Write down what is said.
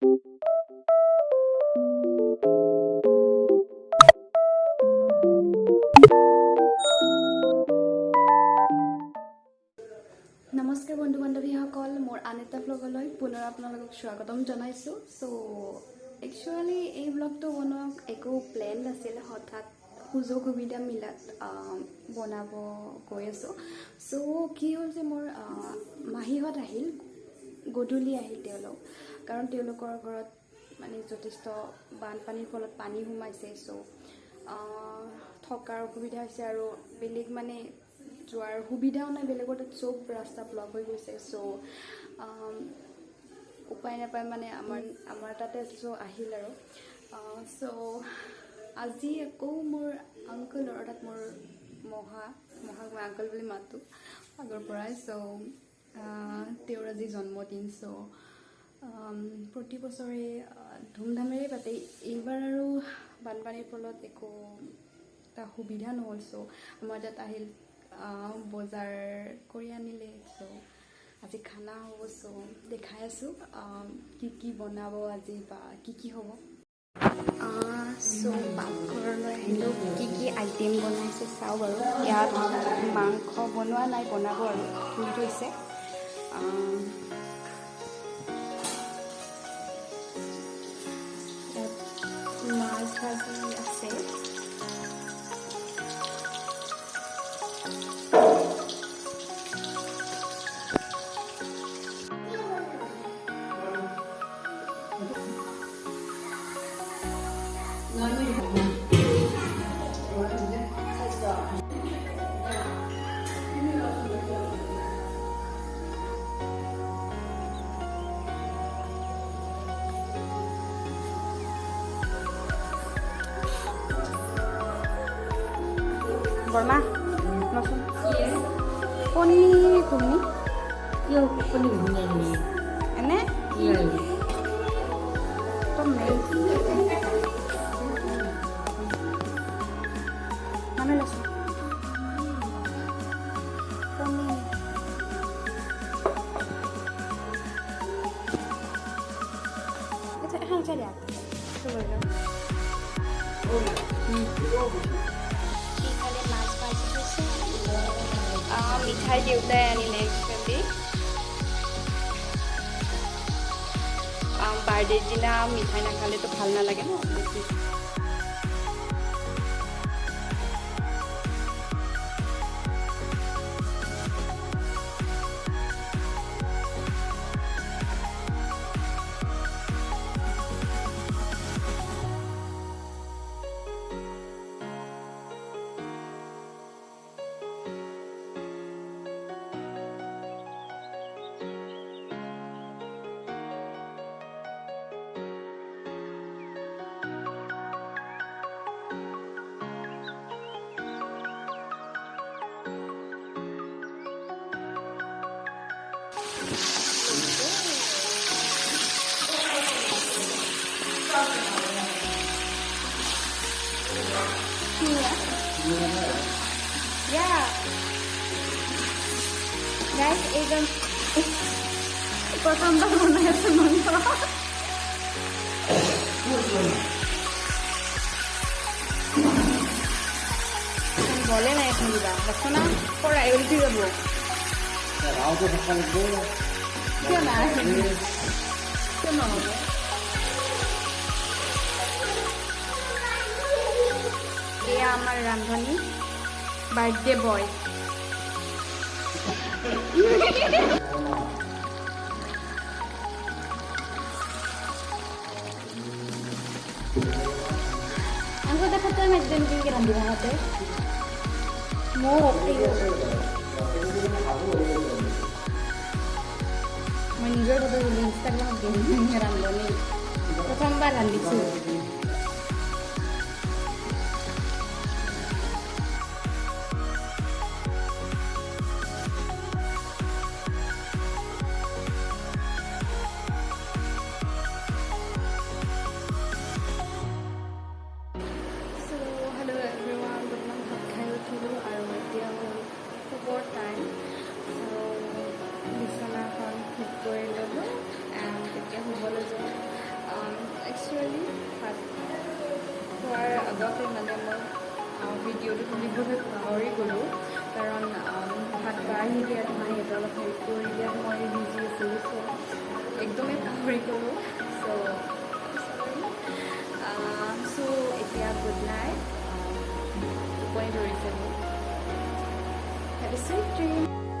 নমস্কাৰ বন্ধু বান্ধৱীসকল, মোৰ আন এটা ব্লগলৈ পুনৰ আপোনালোকক স্বাগতম জনাইছোঁ। চ' একচুৱেলি এই ব্লগটো বনোৱা একো প্লেন নাছিল, হঠাৎ সুযোগ সুবিধা মিলাত বনাব গৈ আছোঁ। চ' কি হ'ল যে মোৰ মাহীহঁত আহিল, গধূলি আহিল তেওঁলোক, কাৰণ তেওঁলোকৰ ঘৰত মানে যথেষ্ট বানপানীৰ ফলত পানী সোমাইছে। চ' থকাৰ অসুবিধা হৈছে আৰু বেলেগ মানে যোৱাৰ সুবিধাও নাই, বেলেগৰ তাত চব ৰাস্তা ব্লক হৈ গৈছে। চ' উপায় নাপায় মানে আমাৰ তাতে চ' আহিল আৰু চ' আজি আকৌ মোৰ আংকল, অৰ্থাৎ মোৰ মহাক মই আংকল বুলি মাতোঁ আগৰ পৰাই। চ' তেওঁৰ আজি জন্মদিন। চ' প্ৰতি বছৰে ধুমধামেৰে পাতে, এইবাৰ আৰু বানপানীৰ ফলত একো এটা সুবিধা নহ'ল। চ' আমাৰ তাত আহিল, বজাৰ কৰি আনিলে। চ' আজি খানা হ'ব। চ' দেখাই আছোঁ কি বনাব আজি বা কি হ'ব। চ' পাকঘৰলৈ আহিলোঁ, কি আইটেম বনাইছে চাওঁ বাৰু। ইয়াত মাংস বনোৱা নাই, বনাব আৰু ধুই থৈছে। ইয়াত মাছ ভাজি আছে। বৰ্মা নচোন কণী ঘুগনি এনে একদম মানে লৈছোঁ কণী এখন উঠাই দিয়া মাছ ভাজি থৈছে। মিঠাই দেউতাই আনিলে একচুৱেলি বাৰ্থডেৰ দিনা মিঠাই নাখালেতো ভাল নালাগে ন বেছি। Guys, even প্রথমবার মনে হচ্ছে মাংস বলে না এখন দিবা, দেখো না পড়াই উল্টি যাবো কেউ না কেউ নহব। এয়া আমার রান্ধনী birthday boy. Aku dapat tuh medjen pinggiran di mana tuh? Mau menjual foto di Instagram pinggiran doni. Kesambaran di sini. ভিডিঅ'টো তুলিবলৈ পাহৰি গ'লোঁ কাৰণ ভাত বাঢ়ি দিয়াত মাহঁতৰ অলপ হেৰি কৰি দিয়াত মই বিজি আছিলোঁ চ' একদমেই পাহৰি গ'লোঁ চ' এতিয়া গুড নাইট টোপনি ধৰিছে মোৰ হেভ এ চুইট ড্ৰিম